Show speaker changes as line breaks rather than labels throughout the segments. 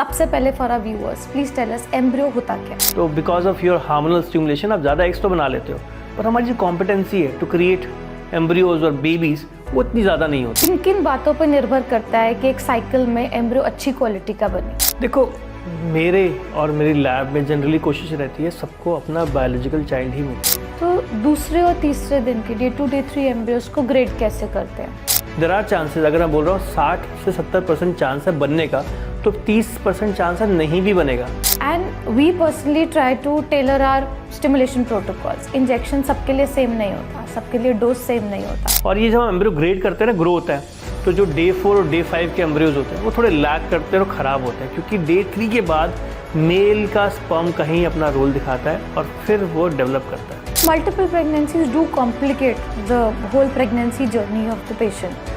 सबसे पहले for our viewers please tell us embryo होता क्या है?
तो because of your hormonal stimulation आप ज़्यादा एग्स तो बना लेते हो, पर हमारी जो कॉम्पिटेंसी है टू क्रिएट एम्ब्रियोज और बेबीज वो इतनी ज़्यादा नहीं होती।
किन किन बातों पर निर्भर करता है कि एक साइकिल में एम्ब्रियो अच्छी क्वालिटी का बने?
देखो, मेरे और मेरी लैब में जनरली कोशिश रहती है सबको अपना बायोलॉजिकल चाइल्ड ही मिले।
तो दूसरे और तीसरे दिन के डे 2 डे 3 एम्ब्रियोज को ग्रेड कैसे करते हैं?
देयर आर चांसेस, अगर मैं बोल रहा हूँ 60 से 70% चांस है बनने का, तो 30% चांस है नहीं भी बनेगा।
And we personally try to tailor our stimulation protocols. Injection सबके लिए सेम नहीं होता, सबके लिए डोज सेम नहीं होता।
और ये जब हम एम्ब्रियो ग्रेड करते हैं ना, ग्रो होता है, तो जो डे 4 और डे 5 के एम्ब्रियोज होते हैं वो थोड़े लैग करते हैं और ख़राब होते हैं, क्योंकि डे 3 के बाद मेल का स्पर्म कहीं अपना रोल दिखाता है और फिर वो डेवलप करता है।
Multiple pregnancies do complicate the whole pregnancy journey of the patient.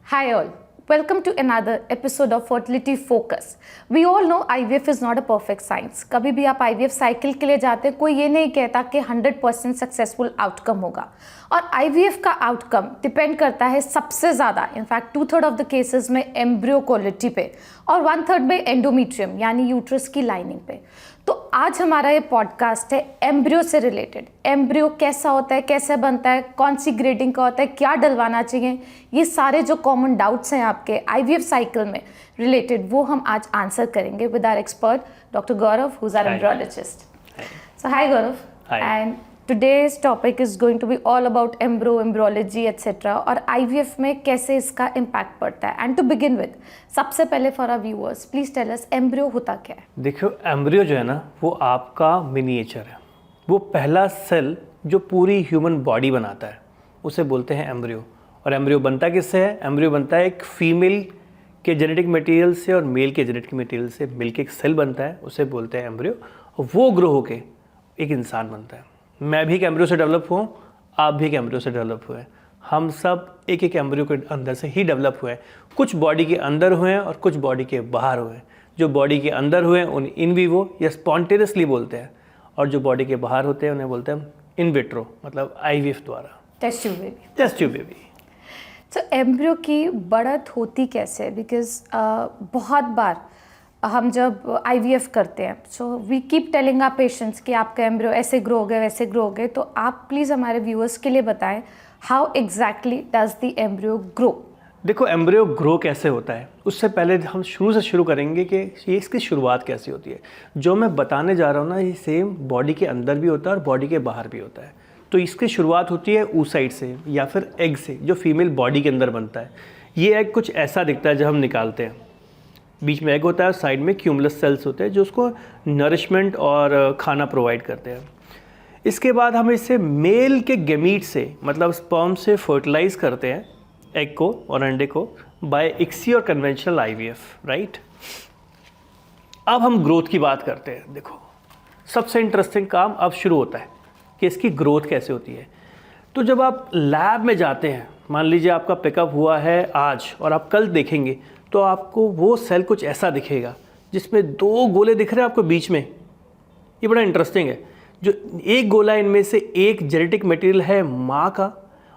Hi all, welcome to another episode of Fertility Focus. We all know IVF is not a perfect science. कभी भी आप IVF साइकिल के लिए जाते हैं, कोई ये नहीं कहता कि 100% सक्सेसफुल आउटकम होगा। और IVF का आउटकम डिपेंड करता है सबसे ज़्यादा, इनफैक्ट 2/3 ऑफ द केसेस में एम्ब्रियो क्वालिटी पे और 1/3 में एंडोमेट्रियम यानी यूट्रस की लाइनिंग पे। तो आज हमारा ये पॉडकास्ट है एम्ब्रियो से रिलेटेड। एम्ब्रियो कैसा होता है, कैसे बनता है, कौन सी ग्रेडिंग का होता है, क्या डलवाना चाहिए, ये सारे जो कॉमन डाउट्स हैं आपके IVF साइकिल में रिलेटेड, वो हम आज आंसर करेंगे with our expert doctor Gaurav, who is our embryologist. So hi Gaurav, and today's topic is going to be all about embryo, embryology etc. और IVF में कैसे इसका इम्पैक्ट पड़ता है। एंड टू बिगिन विद, सबसे पहले for our viewers please tell us embryo होता क्या है?
देखो, एम्ब्रियो जो है ना वो आपका मिनिएचर है। वो पहला सेल जो पूरी ह्यूमन बॉडी बनाता है उसे बोलते हैं एम्ब्रियो। और एम्ब्रियो बनता किससे है? एम्ब्रियो बनता है एक फीमेल के जेनेटिक मटेरियल से और मेल के जेनेटिक मटेरियल से मिलकर एक सेल बनता है, उसे बोलते हैं एम्ब्रियो। और वो ग्रो होके एक इंसान बनता है। मैं भी एक एम्ब्रियो से डेवलप हुआ हूँ, आप भी एक एम्ब्रियो से डेवलप हुए हैं। हम सब एक एक एम्ब्रियो के अंदर से ही डेवलप हुए हैं। कुछ बॉडी के अंदर हुए हैं और कुछ बॉडी के बाहर हुए हैं। जो बॉडी के अंदर हुए हैं उन्हें इन विवो या स्पॉन्टेनियसली बोलते हैं, और जो बॉडी के बाहर होते हैं उन्हें बोलते हैं इन विट्रो, मतलब IVF द्वारा। Test tube baby.
तो एम्ब्रियो की बढ़त होती कैसे? बिकॉज बहुत बार हम जब IVF करते हैं, so we keep telling our patients कि आपका एम्ब्रियो ऐसे ग्रो हो गए, वैसे ग्रो हो गए। तो आप प्लीज़ हमारे व्यूअर्स के लिए बताएं how exactly does the embryo grow?
देखो, एम्ब्रियो ग्रो कैसे होता है उससे पहले हम शुरू से शुरू करेंगे कि ये इसकी शुरुआत कैसी होती है। जो मैं बताने जा रहा हूँ ना, ये सेम बॉडी के अंदर भी होता है और बॉडी के बाहर भी होता है। तो इसकी शुरुआत होती है oocyte से या फिर एग से, जो फीमेल बॉडी के अंदर बनता है। ये एग कुछ ऐसा दिखता है जब हम निकालते हैं। बीच में एग होता है, साइड में क्यूमुलस सेल्स होते हैं जो उसको नरिशमेंट और खाना प्रोवाइड करते हैं। इसके बाद हम इसे मेल के गैमीट से, मतलब स्पर्म से फर्टिलाइज करते हैं एग को और अंडे को बाय ICSI और कन्वेंशनल IVF, राइट। अब हम ग्रोथ की बात करते हैं। देखो, सबसे इंटरेस्टिंग काम अब शुरू होता है कि इसकी ग्रोथ कैसे होती है। तो जब आप लैब में जाते हैं, मान लीजिए आपका पिकअप हुआ है आज और आप कल देखेंगे, तो आपको वो सेल कुछ ऐसा दिखेगा जिसमें 2 गोले दिख रहे हैं आपको बीच में। ये बड़ा इंटरेस्टिंग है। जो एक गोला, इनमें से एक जेनेटिक मटेरियल है माँ का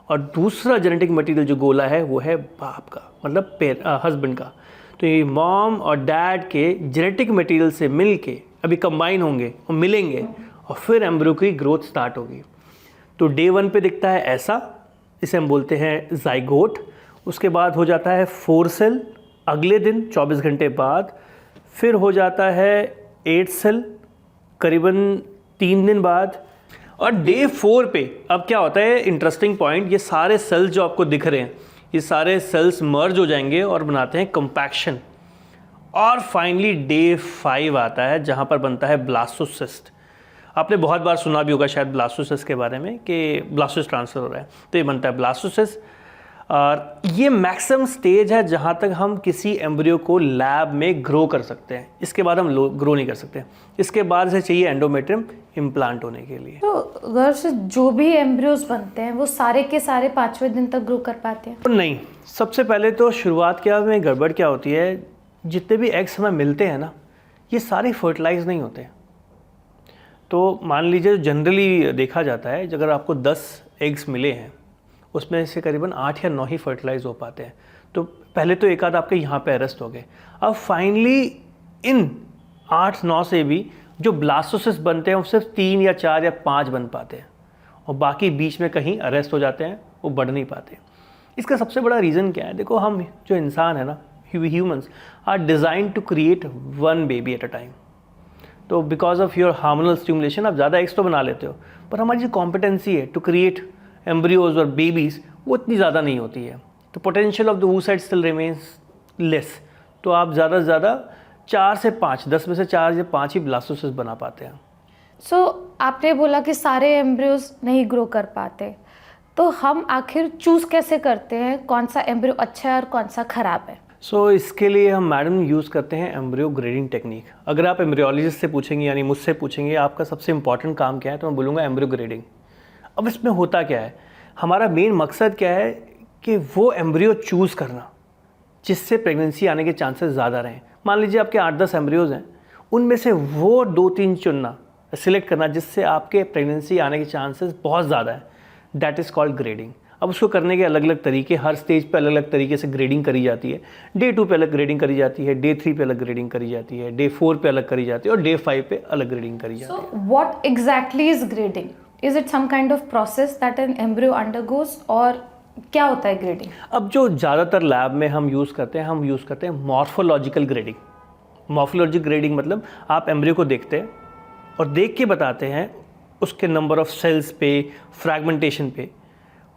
और दूसरा जेनेटिक मटेरियल जो गोला है वो है बाप का, मतलब हस्बैंड का। तो ये मॉम और डैड के जेनेटिक मटेरियल से मिल के अभी कंबाइन होंगे और मिलेंगे और फिर एम्ब्रियो की ग्रोथ स्टार्ट होगी। तो डे 1 पे दिखता है ऐसा, इसे हम बोलते हैं जाइगोट। उसके बाद हो जाता है 4 सेल, अगले दिन 24 घंटे बाद फिर हो जाता है 8 सेल करीबन 3 दिन बाद। और डे 4 पे अब क्या होता है, इंटरेस्टिंग पॉइंट, ये सारे सेल्स जो आपको दिख रहे हैं, ये सारे सेल्स मर्ज हो जाएंगे और बनाते हैं कंपैक्शन। और फाइनली डे 5 आता है जहाँ पर बनता है ब्लास्टोसिस्ट। आपने बहुत बार सुना भी होगा शायद ब्लास्टोसिस्ट के बारे में कि ब्लास्टोसिस्ट ट्रांसफ़र हो रहा है, तो ये बनता है ब्लास्टोसिस्ट। और ये मैक्सिमम स्टेज है जहाँ तक हम किसी एम्ब्रियो को लैब में ग्रो कर सकते हैं। इसके बाद हम ग्रो नहीं कर सकते। इसके बाद से चाहिए एंडोमेट्रियम इम्प्लांट होने के लिए।
तो अगर से जो भी एम्ब्रियोज बनते हैं वो सारे के सारे 5वें दिन तक ग्रो कर पाते हैं?
नहीं, सबसे पहले तो शुरुआत क्या में गड़बड़ क्या होती है, जितने भी एग्स हमें मिलते हैं ना, ये सारे फर्टिलाइज नहीं होते। तो मान लीजिए जनरली देखा जाता है, अगर आपको 10 एग्स मिले हैं उसमें से करीबन 8 या 9 ही फर्टिलाइज हो पाते हैं। तो पहले तो एक आध आपके यहाँ पे अरेस्ट हो गए। अब फाइनली इन 8-9 से भी जो ब्लास्टोसिस्ट बनते हैं वो सिर्फ 3 या 4 या 5 बन पाते हैं और बाकी बीच में कहीं अरेस्ट हो जाते हैं, वो बढ़ नहीं पाते। इसका सबसे बड़ा रीज़न क्या है? देखो, हम जो इंसान है ना, humans are design to create 1 baby at a time. तो because of your hormonal stimulation आप ज़्यादा एग्स तो बना लेते हो, पर हमारी जो कॉम्पिटेंसी है टू क्रिएट एम्ब्रियोज और बेबीज़ वो इतनी ज़्यादा नहीं होती है। तो potential of the oocyte still remains less. तो आप ज़्यादा से ज़्यादा 4 से 5, 10 में से 4 या 5 ही ब्लास्टोसिस्ट बना पाते हैं।
सो आपने बोला कि सारे एम्ब्रियोज नहीं ग्रो कर पाते, तो हम आखिर चूज़ कैसे करते हैं कौन सा एम्ब्रियो अच्छा है और कौन सा ख़राब है?
सो इसके लिए हम मैडम यूज़ करते हैं एम्ब्रियो ग्रेडिंग टेक्निक। अगर आप एम्ब्रियोलॉजिस्ट से पूछेंगे, यानी मुझसे पूछेंगे आपका सबसे इंपॉर्टेंट काम क्या है, तो मैं बोलूँगा एम्ब्रियो ग्रेडिंग। अब इसमें होता क्या है, हमारा मेन मकसद क्या है कि वो एम्ब्रियो चूज़ करना जिससे प्रेगनेंसी आने के चांसेस ज़्यादा रहें। मान लीजिए आपके 8-10 एम्ब्रियोज़ हैं, उनमें से वो 2-3 चुनना, सिलेक्ट करना जिससे आपके प्रेगनेंसी आने के चांसेस बहुत ज़्यादा है। That is called grading. अब उसको करने के अलग अलग तरीके, हर स्टेज पे अलग अलग तरीके से ग्रेडिंग करी जाती है। डे 2 पे अलग ग्रेडिंग करी जाती है, डे 3 पे अलग ग्रेडिंग करी जाती है, डे 4 पे अलग करी जाती है और डे 5 पे अलग ग्रेडिंग करी जाती है।
So what exactly is grading? Is it some kind of process that an embryo undergoes और क्या होता है ग्रेडिंग?
अब जो ज़्यादातर लैब में हम यूज़ करते हैं मॉर्फोलॉजिकल ग्रेडिंग। मॉर्फोलॉजिकल ग्रेडिंग मतलब आप एम्ब्रियो को देखते हैं और देख के बताते हैं उसके नंबर ऑफ सेल्स पे, फ्रैगमेंटेशन पे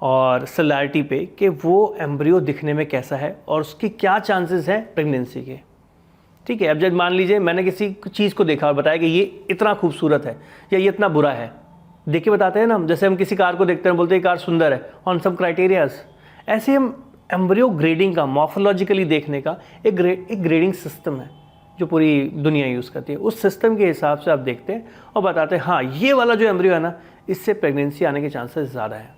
और सेलुलैरिटी पे कि वो एम्ब्रियो दिखने में कैसा है और उसकी क्या चांसेस हैं प्रेगनेंसी के। ठीक है, अब जब मान लीजिए मैंने किसी चीज़ को देखा और बताया कि ये इतना खूबसूरत है या ये इतना बुरा है, देख के बताते हैं ना हम। जैसे हम किसी कार को देखते हैं, बोलते हैं कार सुंदर है ऑन सम क्राइटेरियाज। ऐसे हम एम्ब्रियो ग्रेडिंग का, मॉर्फोलॉजिकली देखने का एक ग्रेडिंग सिस्टम है जो पूरी दुनिया यूज़ करती है। उस सिस्टम के हिसाब से आप देखते हैं और बताते हैं हाँ ये वाला जो एम्ब्रियो है ना, इससे प्रेगनेंसी आने के चांसेस ज़्यादा हैं।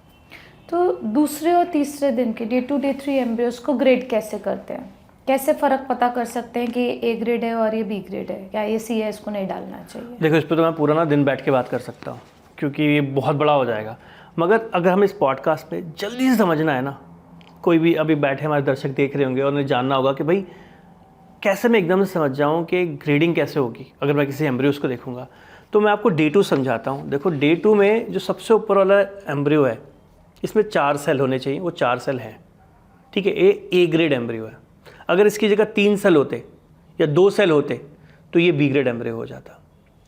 तो दूसरे और तीसरे दिन के डे 2 डे 3 एम्ब्रियोज को ग्रेड कैसे करते हैं? कैसे फ़र्क पता कर सकते हैं कि ए ग्रेड है और ये बी ग्रेड है, या ये सी है, इसको नहीं डालना चाहिए?
देखो, इस पर तो मैं पूरा ना दिन बैठ के बात कर सकता हूँ क्योंकि ये बहुत बड़ा हो जाएगा। मगर अगर हम इस पॉडकास्ट में जल्दी से समझना है ना, कोई भी अभी बैठे हमारे दर्शक देख रहे होंगे और उन्हें जानना होगा कि भाई कैसे मैं एकदम से समझ जाऊँ कि ग्रेडिंग कैसे होगी अगर मैं किसी एम्ब्रियोज को देखूँगा, तो मैं आपको डे 2 समझाता हूँ। देखो, डे 2 में जो सबसे ऊपर वाला एम्ब्रियो है, इसमें 4 सेल होने चाहिए, वो 4 सेल हैं। ठीक है, ए ग्रेड एम्ब्रियो है। अगर इसकी जगह 3 सेल होते या 2 सेल होते तो ये बी ग्रेड एम्ब्रियो हो जाता।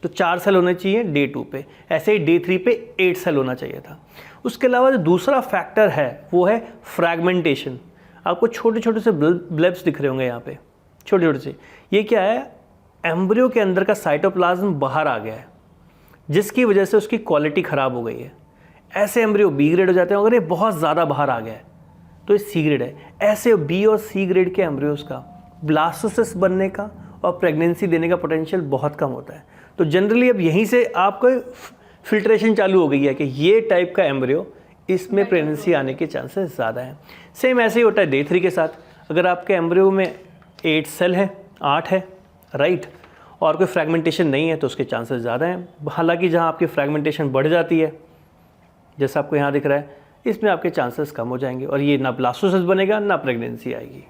तो 4 सेल होने चाहिए डे 2 पे, ऐसे ही डे 3 पे 8 सेल होना चाहिए था। उसके अलावा जो दूसरा फैक्टर है वो है फ्रैगमेंटेशन। आपको छोटे छोटे से ब्लेब्स दिख रहे होंगे यहाँ पे, छोटे छोटे से। ये क्या है, एम्ब्रियो के अंदर का साइटोप्लाज्म बाहर आ गया है जिसकी वजह से उसकी क्वालिटी ख़राब हो गई है। ऐसे एम्ब्रियो बी ग्रेड हो जाते हैं। अगर ये बहुत ज़्यादा बाहर आ गया है तो ये सी ग्रेड है। ऐसे बी और सी ग्रेड के एम्ब्रियोज का ब्लास्टोसिस्ट बनने का और प्रेगनेंसी देने का पोटेंशियल बहुत कम होता है। तो जनरली अब यहीं से आपको फिल्ट्रेशन चालू हो गई है कि ये टाइप का एम्ब्रियो, इसमें प्रेगनेंसी आने के चांसेस ज़्यादा हैं। सेम ऐसे ही होता है डे 3 के साथ। अगर आपके एम्ब्रियो में 8 सेल है, 8 है, राइट, और कोई फ्रैगमेंटेशन नहीं है तो उसके चांसेस ज़्यादा हैं। हालांकि जहाँ आपकी फ्रैगमेंटेशन बढ़ जाती है, जैसा आपको यहाँ दिख रहा है, इसमें आपके चांसेस कम हो जाएंगे और ये ना ब्लास्टोसिस्ट बनेगा ना प्रेगनेंसी आएगी।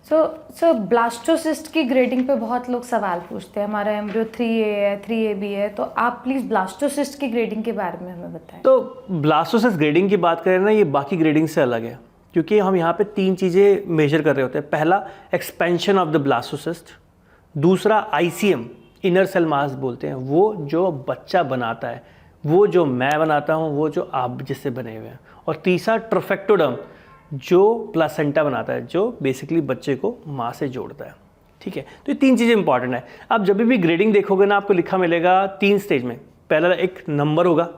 सो ब्लास्टोसिस्ट की ग्रेडिंग पे बहुत लोग सवाल पूछते हैं। हमारा एम्ब्रियो 3A है, 3AB है, तो आप प्लीज़ ब्लास्टोसिस्ट की ग्रेडिंग के बारे में हमें बताएं।
तो ब्लास्टोसिस्ट ग्रेडिंग की बात करें ना, ये बाकी ग्रेडिंग से अलग है क्योंकि हम यहाँ पे 3 चीज़ें मेजर कर रहे होते हैं। पहला, एक्सपेंशन ऑफ द ब्लास्टोसिस्ट। दूसरा, ICM, इनर सेल मास बोलते हैं, वो जो बच्चा बनाता है, वो जो मैं बनाता हूँ, वो जो आप जिससे बने हुए हैं। और तीसरा, ट्रोफेक्टोडर्म, जो प्लासेंटा बनाता है, जो बेसिकली बच्चे को माँ से जोड़ता है। ठीक है, तो ये 3 चीज़ें इंपॉर्टेंट है। आप जब भी ग्रेडिंग देखोगे ना, आपको लिखा मिलेगा 3 स्टेज में। पहला एक नंबर होगा,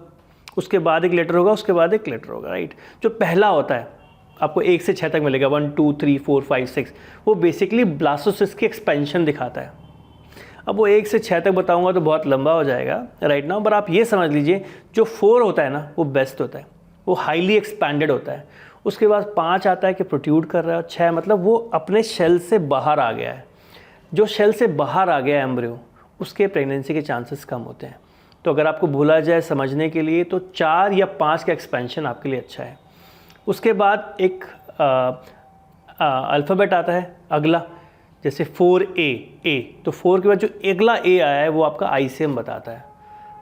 उसके बाद एक लेटर होगा, उसके बाद एक लेटर होगा, राइट। जो पहला होता है आपको 1 से 6 तक मिलेगा, 1 2 3 4 5 6, वो बेसिकली ब्लास्टोसिस्ट की एक्सपेंशन दिखाता है। अब वो 1 से 6 तक बताऊंगा तो बहुत लंबा हो जाएगा राइट नाउ, पर आप ये समझ लीजिए जो 4 होता है ना, वो बेस्ट होता है, वो हाईली एक्सपैंडेड होता है। उसके बाद 5 आता है कि प्रोट्यूड कर रहा है, 6 मतलब वो अपने शेल से बाहर आ गया है। जो शेल से बाहर आ गया है एम्ब्रियो, उसके प्रेगनेंसी के चांसेस कम होते हैं। तो अगर आपको बोला जाए समझने के लिए तो 4 या 5 का एक्सपेंशन आपके लिए अच्छा है। उसके बाद एक अल्फ़ाबेट आता है अगला, जैसे 4A ए, तो 4 के बाद जो अगला ए आया है वो आपका ICM बताता है,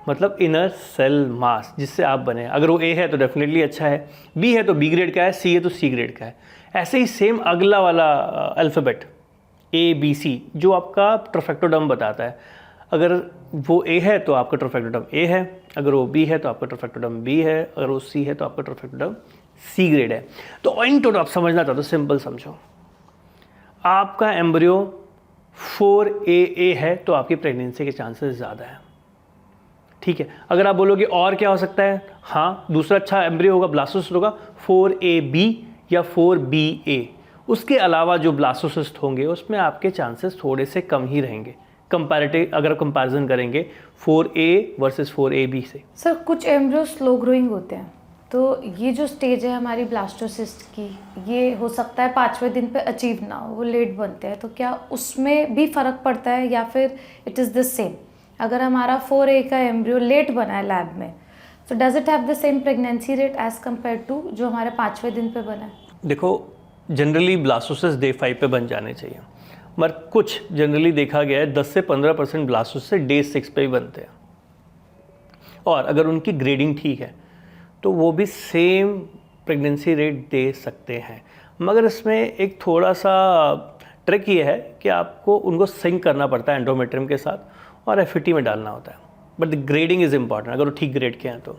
मतलब इनर सेल मास, जिससे आप बने। अगर वो ए है तो डेफिनेटली अच्छा है, बी है तो बी ग्रेड का है, सी है तो सी ग्रेड का है। ऐसे ही सेम अगला वाला अल्फ़ाबेट ABC जो आपका ट्रोफैक्टोडर्म बताता है। अगर वो ए है तो आपका ट्रोफैक्टोडर्म ए है, अगर वो बी है तो आपका ट्रोफैक्टोडर्म बी है, अगर वो सी है तो आपका ट्रोफैक्टोडर्म सी ग्रेड है। तो इन टोटल आप समझना चाहते हो, सिंपल समझो, आपका एम्ब्रियो 4AA है तो आपकी प्रेगनेंसी के चांसेस ज़्यादा है। ठीक है, अगर आप बोलोगे और क्या हो सकता है, हाँ दूसरा अच्छा एम्ब्रियो होगा, ब्लास्टोसिस्ट होगा 4AB या 4BA। उसके अलावा जो ब्लास्टोसिस्ट होंगे उसमें आपके चांसेस थोड़े से कम ही रहेंगे कंपैरेटिव, अगर कंपैरिजन करेंगे 4A वर्सेस 4AB से।
सर कुछ एम्ब्रियो स्लो ग्रोइंग होते हैं, तो ये जो स्टेज है हमारी ब्लास्टोसिस्ट की, ये हो सकता है 5वें दिन पे अचीव ना हो, वो लेट बनते हैं, तो क्या उसमें भी फ़र्क पड़ता है या फिर इट इज़ द सेम? अगर हमारा 4A का एम्ब्रियो लेट बना है लैब में, तो does it have the same pregnancy rate as compared to जो हमारे 5वें दिन पे बना है?
देखो जनरली ब्लास्टोसिस्ट डे 5 पे बन जाने चाहिए, मगर कुछ जनरली देखा गया है 10 से 15% ब्लास्टोसिस्ट डे 6 पे ही बनते हैं, और अगर उनकी ग्रेडिंग ठीक है तो वो भी सेम प्रेगनेंसी रेट दे सकते हैं। मगर इसमें एक थोड़ा सा ट्रिक ये है कि आपको उनको सिंक करना पड़ता है एंडोमेट्रियम के साथ और FET में डालना होता है, but the grading is important अगर वो ठीक ग्रेड के हैं तो।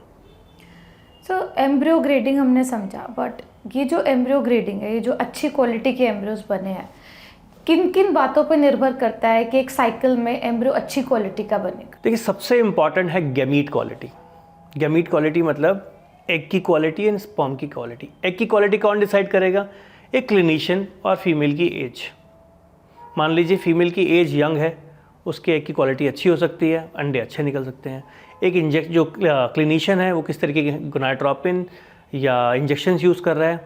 सो एम्ब्रियो ग्रेडिंग हमने समझा, बट ये जो एम्ब्रियो ग्रेडिंग है, ये जो अच्छी क्वालिटी के एम्ब्रियोज बने हैं, किन किन बातों पर निर्भर करता है कि एक साइकिल में एम्ब्रियो अच्छी क्वालिटी का बनेगा?
देखिए सबसे इम्पॉर्टेंट है गैमीट क्वालिटी। गैमीट क्वालिटी मतलब एग की क्वालिटी एंड स्पर्म की क्वालिटी। एग की क्वालिटी कौन डिसाइड करेगा? एक क्लिनिशियन और फीमेल की एज। मान लीजिए फीमेल की एज यंग है, उसके एग की क्वालिटी अच्छी हो सकती है, अंडे अच्छे निकल सकते हैं। एक जो क्लिनिशियन है वो किस तरीके के गोनाडोट्रोपिन या इंजेक्शन यूज़ कर रहा है,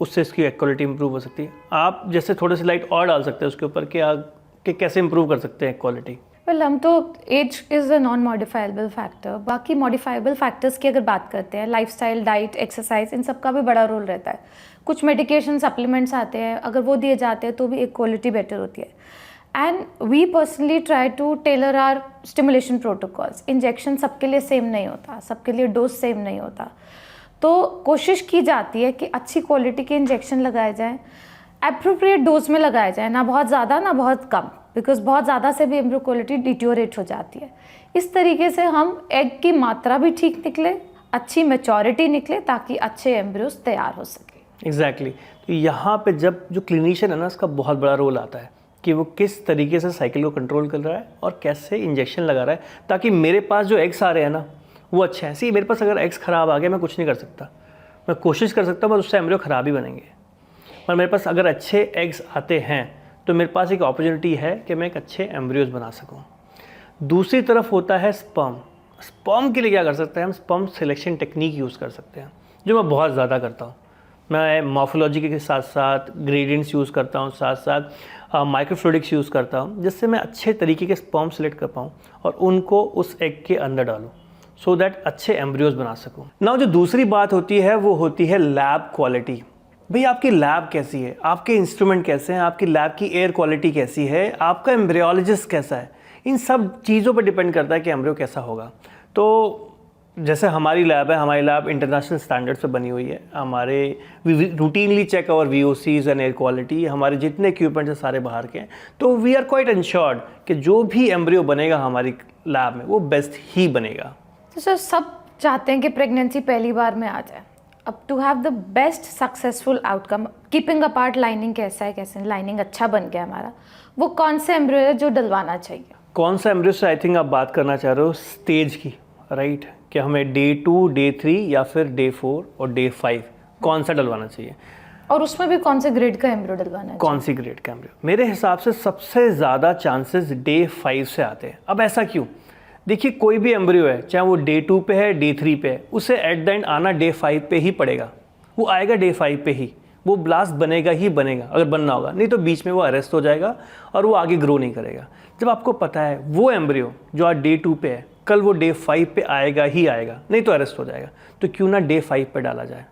उससे इसकी एग क्वालिटी इंप्रूव हो सकती है। आप जैसे थोड़े से लाइट और डाल सकते हैं उसके ऊपर कि कैसे इंप्रूव कर सकते हैं एग क्वालिटी।
वेल हम तो age is a non modifiable factor, बाकी मॉडिफाइबल फैक्टर्स की अगर बात करते हैं, लाइफस्टाइल, डाइट, एक्सरसाइज, इन सब का भी बड़ा रोल रहता है। कुछ मेडिकेशन सप्लीमेंट्स आते हैं, अगर वो दिए जाते हैं तो भी एक क्वालिटी बेटर होती है। And we personally try to tailor our stimulation protocols. Injection सबके लिए सेम नहीं होता, सबके लिए डोज सेम नहीं होता, तो कोशिश की जाती है कि अच्छी क्वालिटी के इंजेक्शन लगाए जाएँ, एप्रोप्रिएट डोज में लगाया जाए, ना बहुत ज़्यादा ना बहुत कम, बिकॉज बहुत ज़्यादा से भी एम्ब्रियो क्वालिटी डिटोरेट हो जाती है। इस तरीके से हम एग की मात्रा भी ठीक निकले, अच्छी मैच्योरिटी निकले, ताकि अच्छे एम्ब्रियोज तैयार हो सके।
एग्जैक्टली तो यहाँ पे जब जो क्लिनिशियन है ना, उसका बहुत बड़ा रोल आता है कि वो किस तरीके से साइकिल को कंट्रोल कर रहा है और कैसे इंजेक्शन लगा रहा है, ताकि मेरे पास जो एग्स आ रहे हैं ना वो अच्छे हैं। सी मेरे पास अगर एग्स ख़राब आ गए मैं कुछ नहीं कर सकता, मैं कोशिश कर सकता हूँ बस उससे एम्ब्रियो ख़राब ही बनेंगे। पर मेरे पास अगर अच्छे एग्स आते हैं तो मेरे पास एक अपॉर्चुनिटी है कि मैं एक अच्छे एम्ब्रियोज बना सकूं। दूसरी तरफ होता है स्पर्म। स्पर्म के लिए क्या कर सकते हैं हम? स्पर्म सिलेक्शन टेक्निक यूज़ कर सकते हैं, जो मैं बहुत ज़्यादा करता हूँ। मैं मॉर्फोलॉजी के साथ साथ ग्रेडियंट्स यूज़ करता हूँ, साथ साथ माइक्रोफ्लूइडिक्स यूज़ करता हूँ, जिससे मैं अच्छे तरीके के स्पर्म सेलेक्ट कर पाऊँ और उनको उस एग के अंदर डालूँ, सो दैट अच्छे एम्ब्रियोज बना सकूँ। नाउ जो दूसरी बात होती है वो होती है लैब क्वालिटी। भाई आपकी लैब कैसी है, आपके इंस्ट्रूमेंट कैसे हैं, आपकी लैब की एयर क्वालिटी कैसी है, आपका एम्ब्रियोलॉजिस्ट कैसा है, इन सब चीज़ों पर डिपेंड करता है कि एम्ब्रियो कैसा होगा। तो जैसे हमारी लैब है, हमारी लैब इंटरनेशनल स्टैंडर्ड से बनी हुई है। हमारे routinely check our VOCs and air quality, हमारे जितने इक्विपमेंट्स हैं सारे बाहर के हैं। तो वी आर क्वाइट इंश्योर्ड कि जो भी एम्ब्रियो बनेगा हमारी लैब में वो बेस्ट ही बनेगा।
तो सर सब चाहते हैं कि प्रेगनेंसी पहली बार में आ जाए। अब to have the best successful outcome, keeping apart lining कैसा है, कैसे लाइनिंग अच्छा बन गया हमारा, वो कौन से एम्ब्रियो है जो डलवाना चाहिए? कौन सा
एम्ब्रियो से आई थिंक आप बात करना चाह रहे हो स्टेज की, राइट? कि हमें डे 2, डे 3 या फिर डे 4 और डे 5 कौन सा डलवाना चाहिए,
और उसमें भी कौन से ग्रेड का एम्ब्रियो डलवाना चाहिए?
कौन सी ग्रेड का एम्ब्रियो? मेरे हिसाब से सबसे ज़्यादा चांसेस डे 5 से आते हैं। अब ऐसा क्यों? देखिए कोई भी एम्ब्रियो है, चाहे वो डे 2 पे है, डे 3 पे है, उसे एट द एंड आना डे 5 पे ही पड़ेगा। वो आएगा डे 5 पे ही, वो ब्लास्ट बनेगा ही बनेगा अगर बनना होगा, नहीं तो बीच में वो अरेस्ट हो जाएगा और वो आगे ग्रो नहीं करेगा। जब आपको पता है वो एम्ब्रियो जो आज डे 2 पे है, कल वो डे 5 पे आएगा ही आएगा, नहीं तो अरेस्ट हो जाएगा, तो क्यों ना डे 5 पे डाला जाए,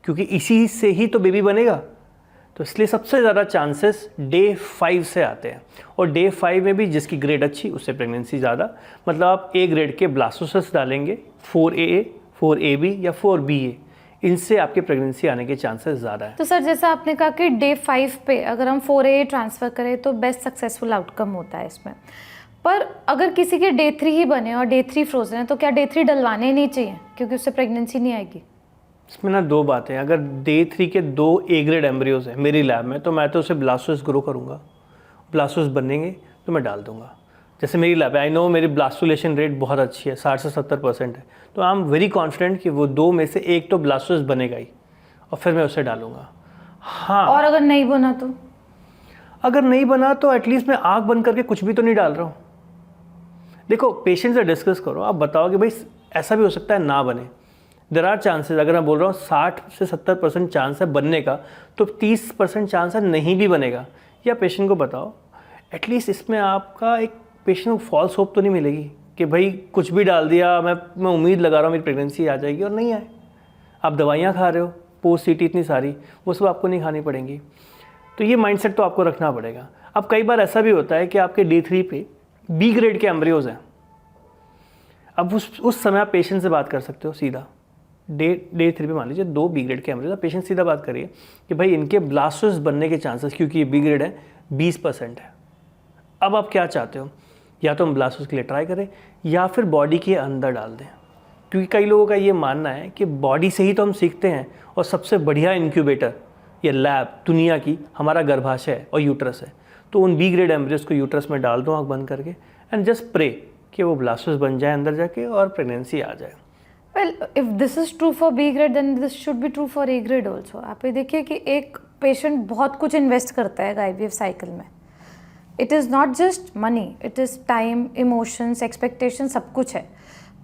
क्योंकि इसी से ही तो बेबी बनेगा। तो इसलिए सबसे ज़्यादा चांसेस डे 5 से आते हैं, और डे 5 में भी जिसकी ग्रेड अच्छी उससे प्रेगनेंसी ज़्यादा। मतलब आप ए ग्रेड के ब्लास्टोसिस्ट डालेंगे 4AA, 4AB या 4BA, इनसे आपके प्रेगनेंसी आने के चांसेस ज़्यादा हैं।
तो सर जैसा आपने कहा कि डे 5 पे अगर हम 4A ट्रांसफ़र करें तो बेस्ट सक्सेसफुल आउटकम होता है इसमें, पर अगर किसी के डे 3 ही बने और डे 3 फ्रोजन है तो क्या डे 3 डलवाने नहीं चाहिए क्योंकि उससे प्रेगनेंसी नहीं आएगी?
इसमें ना दो बातें हैं। अगर डे 3 के 2 ए ग्रेड एम्ब्रियोज हैं मेरी लैब में, तो मैं तो उसे ब्लास्टोसिस्ट ग्रो करूँगा, ब्लास्टोसिस्ट बनेंगे तो मैं डाल दूंगा। जैसे मेरी लैब है, आई नो मेरी ब्लास्टुलेशन रेट बहुत अच्छी है, 60 से 70% है, तो आई एम वेरी कॉन्फिडेंट कि वो 2 में से एक तो ब्लास्टोसिस्ट बनेगा ही, और फिर मैं उसे डालूंगा। हाँ,
और अगर नहीं बना तो?
अगर नहीं बना तो एटलीस्ट मैं आँख बंद करके कुछ भी तो नहीं डाल रहा हूँ। देखो, पेशेंट से डिस्कस करो, आप बताओ कि भाई ऐसा भी हो सकता है ना बने। देर आर चांसेस, अगर मैं बोल रहा हूँ 60 से 70% चांस है बनने का, तो 30% चांस है नहीं भी बनेगा। या पेशेंट को बताओ, एटलीस्ट इसमें आपका एक पेशेंट को फॉल्स होप तो नहीं मिलेगी कि भाई कुछ भी डाल दिया, मैं उम्मीद लगा रहा हूँ मेरी प्रेगनेंसी आ जाएगी और नहीं आए। आप दवाइयाँ खा रहे हो, पोस्ट सीटी इतनी सारी, वो सब आपको नहीं खानी पड़ेंगी। तो ये माइंडसेट तो आपको रखना पड़ेगा। अब कई बार ऐसा भी होता है कि आपके डे 3 पे बी ग्रेड के एम्ब्रियोज हैं। अब उस समय आप पेशेंट से बात कर सकते हो सीधा। डे 3 पे मान लीजिए 2 बी ग्रेड के एम्ब्रियोज, आप पेशेंट सीधा बात करिए कि भाई इनके ब्लास्टोसिस्ट बनने के चांसेस, क्योंकि ये बी ग्रेड है, 20% है। अब आप क्या चाहते हो, या तो हम ब्लास्टोसिस्ट के लिए ट्राई करें या फिर बॉडी के अंदर डाल दें, क्योंकि कई लोगों का ये मानना है कि बॉडी से ही तो हम सीखते हैं, और सबसे बढ़िया इंक्यूबेटर या लैब दुनिया की हमारा गर्भाशय और यूट्रस है। तो उन बी ग्रेड एम्ब्रियोज को यूट्रस में डाल दो आँख बंद करके, एंड जस्ट प्रे कि वो ब्लास्टोसिस्ट बन जाए अंदर जाके और प्रेगनेंसी आ जाए।
Well, if this is true for B grade, then this should be true for A grade also. आप ये देखिए कि एक पेशेंट बहुत कुछ इन्वेस्ट करता है IVF साइकिल में। It is not just money, it is time, emotions, expectation, सब कुछ है।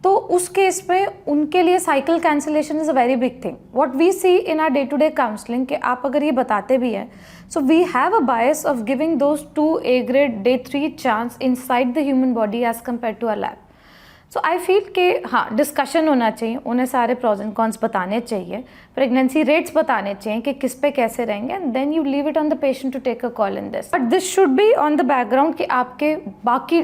तो उस केस में उनके लिए cycle cancellation is a very big thing. What we see in our day to day counselling, कि आप अगर ये बताते भी हैं, so we have a bias of giving those 2 A grade day 3 chance inside the human body as compared to a lab. So I feel कि हाँ, discussion होना चाहिए, उन्हें सारे प्रॉज एंड कॉन्स बताने चाहिए, प्रेगनेंसी रेट्स बताने चाहिए कि किस पे कैसे रहेंगे, and then you leave it on the patient to take a call in this. But this should be on the background कि आपके बाकी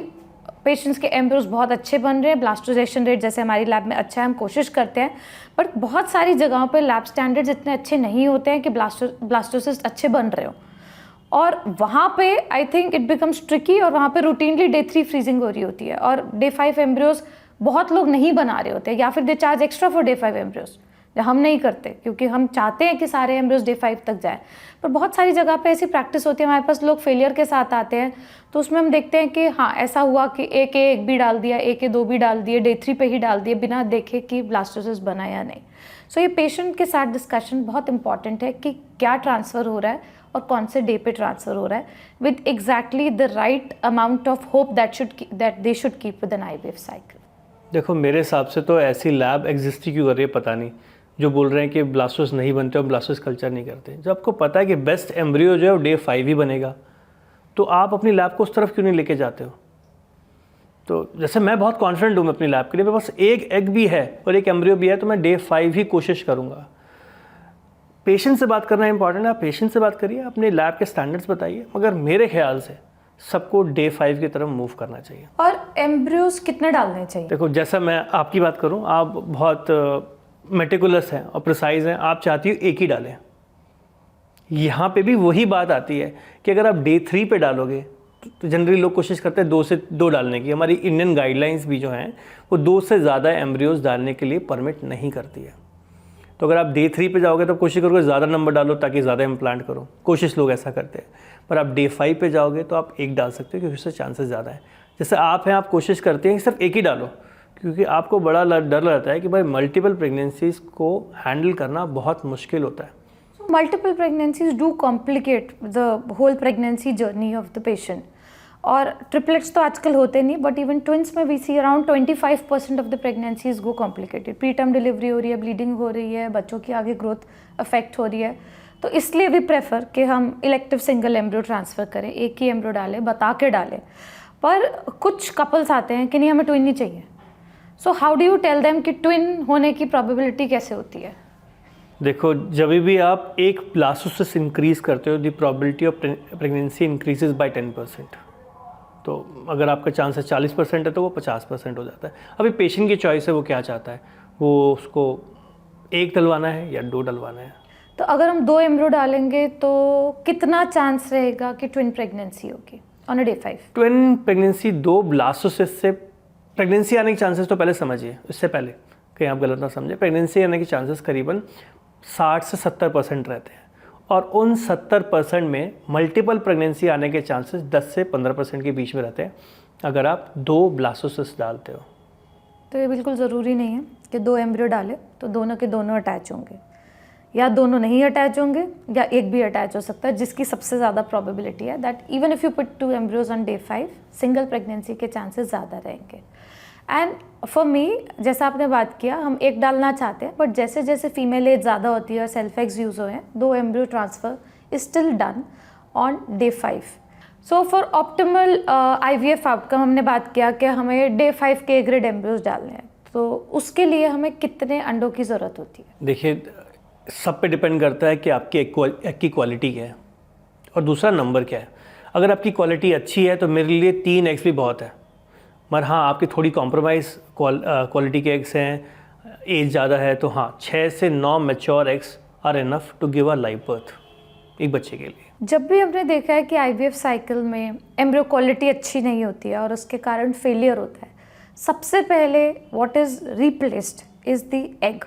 पेशेंट्स के एम्ब्रियोज बहुत अच्छे बन रहे हैं, ब्लास्टोजेशन रेट जैसे हमारी लैब में अच्छा है, हम कोशिश करते हैं, बट बहुत सारी जगहों पर लैब स्टैंडर्ड्स इतने अच्छे नहीं होते हैं कि ब्लास्टोसिस्ट अच्छे बन रहे हो, और वहाँ पे I think it becomes tricky, और वहाँ पे रूटीनली डे 3 फ्रीजिंग हो रही होती है, और डे 5 एम्ब्रियोज बहुत लोग नहीं बना रहे होते, या फिर they charge extra for day 5 embryos, हम नहीं करते क्योंकि हम चाहते हैं कि सारे एम्ब्रियोज डे 5 तक जाए। पर बहुत सारी जगह पे ऐसी प्रैक्टिस होती है, हमारे पास लोग फेलियर के साथ आते हैं, तो उसमें हम देखते हैं कि हाँ ऐसा हुआ कि एक भी डाल दिया, एक 2 भी डाल दिए, डे 3 पे ही डाल दिए, बिना देखे कि ब्लास्टोसिस्ट बना या नहीं। सो ये पेशेंट के साथ डिस्कशन बहुत इंपॉर्टेंट है कि क्या ट्रांसफ़र हो रहा है और कौन से डे पे ट्रांसफ़र हो रहा है, with exactly the right amount of hope that they should keep with an IVF cycle.
देखो, मेरे हिसाब से तो ऐसी लैब एग्जिस्ट ही क्यों कर रही है पता नहीं, जो बोल रहे हैं कि ब्लास्टोसिस्ट नहीं बनते और ब्लास्टोसिस्ट कल्चर नहीं करते। जब आपको पता है कि बेस्ट एम्ब्रियो जो है वो डे 5 ही बनेगा, तो आप अपनी लैब को उस तरफ क्यों नहीं लेके जाते हो? तो जैसे मैं बहुत कॉन्फिडेंट हूँ अपनी लैब के लिए, मेरे पास एक एग भी है और एक एम्ब्रियो भी है, तो मैं डे 5 ही कोशिश करूँगा। पेशेंट से बात करना इंपॉर्टेंट है, आप पेशेंट से बात करिए, अपने लैब के स्टैंडर्ड्स बताइए, मगर मेरे ख्याल से सबको डे 5 की तरफ मूव करना चाहिए।
और एम्ब्रियोज कितने डालने चाहिए?
देखो, जैसा मैं आपकी बात करूं, आप बहुत मेटिकुलस हैं और प्रिसाइज हैं, आप चाहती हो एक ही डालें। यहाँ पे भी वही बात आती है कि अगर आप डे 3 पे डालोगे तो जनरली लोग कोशिश करते हैं 2 से 2 डालने की। हमारी इंडियन गाइडलाइंस भी जो हैं वो 2 से ज़्यादा एम्ब्रियोज डालने के लिए परमिट नहीं करती है। तो अगर आप डे 3 पे जाओगे तो कोशिश करोगे ज़्यादा नंबर डालो ताकि ज़्यादा इम्प्लांट करो, कोशिश लोग ऐसा करते हैं। पर आप डे 5 पे जाओगे तो आप एक डाल सकते हो क्योंकि उससे चांसेस ज़्यादा है। जैसे आप हैं, आप कोशिश करते हैं कि सिर्फ एक ही डालो, क्योंकि आपको बड़ा डर रहता है कि भाई मल्टीपल प्रेगनेंसीज को हैंडल करना बहुत मुश्किल होता है।
Multiple pregnancies do complicate the whole pregnancy journey of the patient, और ट्रिपलेट्स तो आजकल होते नहीं, बट इवन ट्विंस में we see around 25% of the pregnancies go complicated. Preterm delivery हो रही है, ब्लीडिंग हो रही है, बच्चों की आगे ग्रोथ अफेक्ट हो रही है, तो इसलिए भी प्रेफर कि हम इलेक्टिव सिंगल एम्ब्रियो ट्रांसफ़र करें, एक ही एम्ब्रियो डालें, बता के डालें। पर कुछ कपल्स आते हैं कि नहीं हमें ट्विन नहीं चाहिए, so how do you tell them कि ट्विन होने की प्रोबेबिलिटी कैसे होती है?
देखो, जब भी आप एक ब्लास्टोसिस्ट इंक्रीज़ करते हो, the probability of pregnancy increases by 10%। तो अगर आपका चांसेस 40% है तो वो 50% हो जाता है। अभी पेशेंट की चॉइस है, वो क्या चाहता है, वो उसको एक डलवाना है या 2 डलवाना है।
तो अगर हम 2 एम्ब्रियो डालेंगे तो कितना चांस रहेगा कि ट्विन प्रेगनेंसी होगी on a day 5?
Twin pregnancy 2 blastocyst से प्रेगनेंसी आने के चांसेस तो पहले समझिए, इससे पहले कहीं आप गलत ना समझे। प्रेगनेंसी आने के चांसेस करीबन 60 से 70% रहते हैं, और उन 70% में मल्टीपल प्रेगनेंसी आने के चांसेस 10 से 15% के बीच में रहते हैं अगर आप 2 ब्लास्टोसिस्ट डालते हो।
तो ये बिल्कुल ज़रूरी नहीं है कि 2 एम्ब्रियो डालें तो दोनों के दोनों अटैच होंगे, या दोनों नहीं अटैच होंगे, या एक भी अटैच हो सकता है, जिसकी सबसे ज़्यादा प्रोबेबिलिटी है that even if you put 2 embryos on day 5 single pregnancy के चांसेस ज़्यादा रहेंगे। एंड फॉर मी, जैसा आपने बात किया, हम एक डालना चाहते हैं, बट जैसे जैसे फीमेल एज ज़्यादा होती है और सेल्फ एक्स यूज़ हो हैं, 2 embryo transfer is still done on day 5। So for optimal IVF outcome हमने बात किया कि हमें डे 5 के ग्रेड एम्ब्रियोज डालने हैं, तो उसके लिए हमें कितने अंडों की ज़रूरत होती है?
देखिए, सब पे डिपेंड करता है कि आपकी एग की क्वालिटी क्या है और दूसरा नंबर क्या है। अगर आपकी क्वालिटी अच्छी है तो मेरे लिए 3 एग्स भी बहुत है, मगर हाँ, आपकी थोड़ी कॉम्प्रोमाइज़ क्वालिटी के एग्स हैं, एज ज़्यादा है, तो हाँ 6 से 9 mature eggs are enough to give a live birth एक बच्चे के लिए।
जब भी हमने देखा है कि IVF साइकिल में एम्ब्रियो क्वालिटी अच्छी नहीं होती है और उसके कारण फेलियर होता है, सबसे पहले what is replaced is the egg.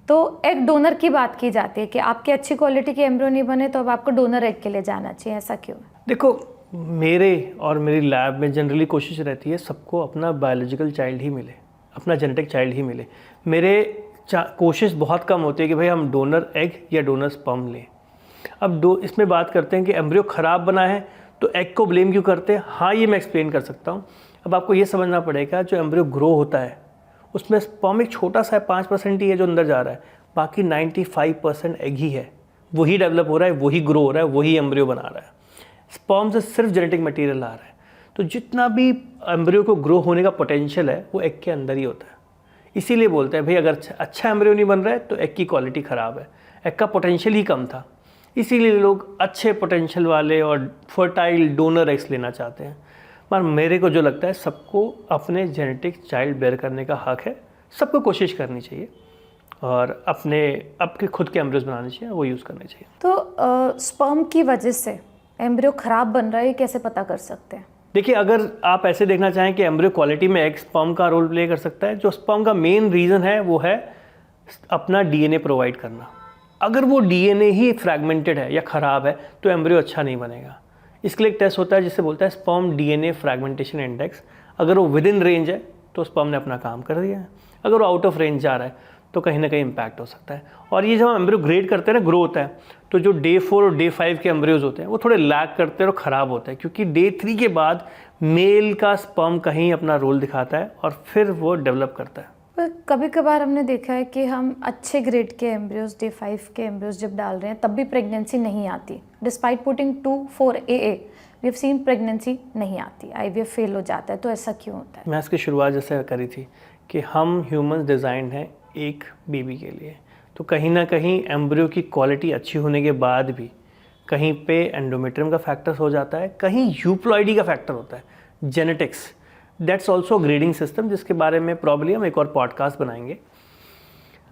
तो एग डोनर की बात की जाती है कि आपकी अच्छी क्वालिटी के एम्ब्रियो नहीं बने तो अब आपको डोनर एग के लिए जाना चाहिए, ऐसा क्यों?
देखो, मेरे और मेरी लैब में जनरली कोशिश रहती है सबको अपना बायोलॉजिकल चाइल्ड ही मिले, अपना जेनेटिक चाइल्ड ही मिले। मेरे कोशिश बहुत कम होती है कि भाई हम डोनर एग या डोनर स्पर्म लें। अब इसमें बात करते हैं कि एम्ब्रियो ख़राब बना है तो एग को ब्लेम क्यों करते हैं। हाँ, ये मैं एक्सप्लेन कर सकता हूँ। अब आपको ये समझना पड़ेगा, जो एम्ब्रियो ग्रो होता है उसमें स्पर्म एक छोटा सा 5% ही है जो अंदर जा रहा है, बाकी 95% एग ही है, वही डेवलप हो रहा है, वही ग्रो हो रहा है, वही एम्ब्रियो बना रहा है। स्पर्म से सिर्फ जेनेटिक मटेरियल आ रहा है। तो जितना भी एम्ब्रियो को ग्रो होने का पोटेंशियल है वो एग के अंदर ही होता है। इसीलिए बोलते हैं भाई, अगर अच्छा एम्ब्रियो नहीं बन रहा है तो एग की क्वालिटी ख़राब है, एग का पोटेंशियल ही कम था। इसीलिए लोग अच्छे पोटेंशियल वाले और फर्टाइल डोनर एग्स लेना चाहते हैं। पर मेरे को जो लगता है, सबको अपने जेनेटिक चाइल्ड बेयर करने का हक है, सबको कोशिश करनी चाहिए और आपके खुद के एम्ब्रियोज बनाने चाहिए, वो यूज़ करने चाहिए।
तो स्पर्म की वजह से एम्ब्रियो ख़राब बन रहा है, ये कैसे पता कर सकते हैं?
देखिए, अगर आप ऐसे देखना चाहें कि एम्ब्रियो क्वालिटी में एग स्पर्म का रोल प्ले कर सकता है, जो स्पर्म का मेन रीज़न है वो है अपना DNA प्रोवाइड करना। अगर वो DNA ही फ्रैगमेंटेड है या ख़राब है तो एम्ब्रियो अच्छा नहीं बनेगा। इसके लिए एक टेस्ट होता है जिससे बोलता है स्पर्म DNA फ्रैगमेंटेशन इंडेक्स। अगर वो विद इन रेंज है तो स्पर्म ने अपना काम कर दिया है, अगर वो आउट ऑफ रेंज जा रहा है तो कहीं ना कहीं इम्पैक्ट हो सकता है। और ये जब हम एम्ब्रियो ग्रेड करते हैं ना, ग्रो होता है, तो जो डे 4 और डे 5 के एम्ब्रियोज होते हैं वो थोड़े लैग करते हैं और ख़राब होते हैं, क्योंकि डे 3 के बाद मेल का स्पर्म कहीं अपना रोल दिखाता है और फिर वो डेवलप करता है।
पर कभी कभार हमने देखा है कि हम अच्छे ग्रेड के एम्ब्रियोज, डे 5 के एम्ब्रियोज जब डाल रहे हैं तब भी प्रेगनेंसी नहीं आती। Despite putting 2,4-AA we have seen pregnancy नहीं आती, IVF फेल हो जाता है। तो ऐसा क्यों होता है?
मैं इसकी शुरुआत जैसे करी थी कि हम ह्यूमंस डिज़ाइन हैं एक बेबी के लिए, तो कहीं ना कहीं एम्ब्रियो की क्वालिटी अच्छी होने के बाद भी कहीं पे एंडोमेट्रियम का फैक्टर हो जाता है, कहीं यूप्लॉइडी का फैक्टर होता है, genetics. That's also grading system, जिसके बारे में प्रॉब्ली हम एक और पॉडकास्ट बनाएंगे।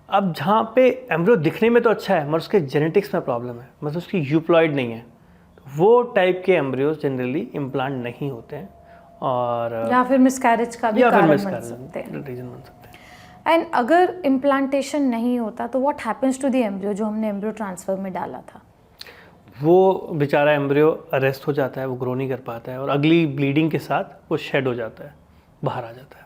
अब जहाँ पे एम्ब्रियो दिखने में तो अच्छा है मगर उसके जेनेटिक्स में प्रॉब्लम है, मतलब उसकी यूप्लॉइड नहीं है, वो टाइप के एम्ब्रियोज जनरली इम्प्लांट नहीं होते हैं, और
या फिर मिसकैरेज का भी कारण बन सकते हैं,
रीजन बन सकते हैं।
एंड अगर इम्प्लांटेशन नहीं होता तो what happens to the embryo जो हमने एम्ब्रियो ट्रांसफर में डाला था?
वो बेचारा एम्ब्रियो अरेस्ट हो जाता है, वो ग्रो नहीं कर पाता है और अगली ब्लीडिंग के साथ वो शेड हो जाता है, बाहर आ जाता है।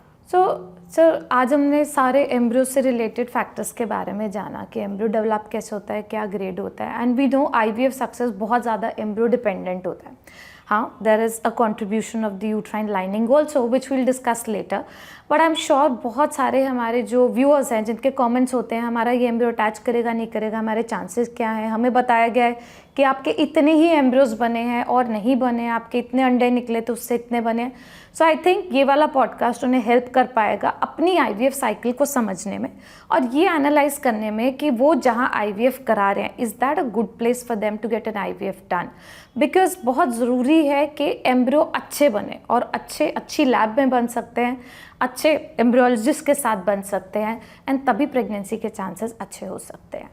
सर आज हमने सारे एम्ब्रियो से रिलेटेड फैक्टर्स के बारे में जाना कि एम्ब्रियो डेवलप कैसे होता है, क्या ग्रेड होता है, and we know IVF success बहुत ज़्यादा एम्ब्रियो डिपेंडेंट होता है। हाँ, there is a contribution of the uterine lining also which will discuss later, but I am sure बहुत सारे हमारे जो व्यूअर्स हैं जिनके कमेंट्स होते हैं, हमारा ये एम्ब्रियो अटैच करेगा नहीं करेगा, हमारे चांसेस क्या हैं, हमें बताया गया है कि आपके इतने ही एम्ब्रियोज बने हैं और नहीं बने, आपके इतने अंडे निकले तो उससे इतने बने। सो आई थिंक ये वाला पॉडकास्ट उन्हें हेल्प कर पाएगा अपनी आईवीएफ साइकिल को समझने में और ये एनालाइज करने में कि वो जहाँ आईवीएफ करा रहे हैं, is that a good place for them to get an IVF done. Because बहुत ज़रूरी है कि एम्ब्रियो अच्छे बने और अच्छी लैब में बन सकते हैं, अच्छे एम्ब्रियोलॉजिस्ट के साथ बन सकते हैं एंड तभी प्रेगनेंसी के चांसेस अच्छे हो सकते हैं।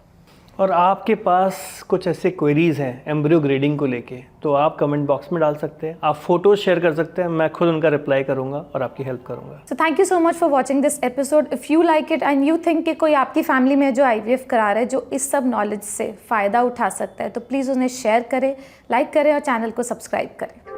और आपके पास कुछ ऐसे क्वेरीज हैं एम्ब्रियो ग्रेडिंग को लेके, तो आप कमेंट बॉक्स में डाल सकते हैं, आप फोटोज शेयर कर सकते हैं, मैं खुद उनका रिप्लाई करूंगा और आपकी हेल्प करूंगा।
So thank you so much for watching this episode. If you like it and you think कि कोई आपकी फैमिली में जो आईवीएफ करा रहा है जो इस सब नॉलेज से फ़ायदा उठा सकता है, तो प्लीज़ उन्हें शेयर करें, लाइक करें और चैनल को सब्सक्राइब करें।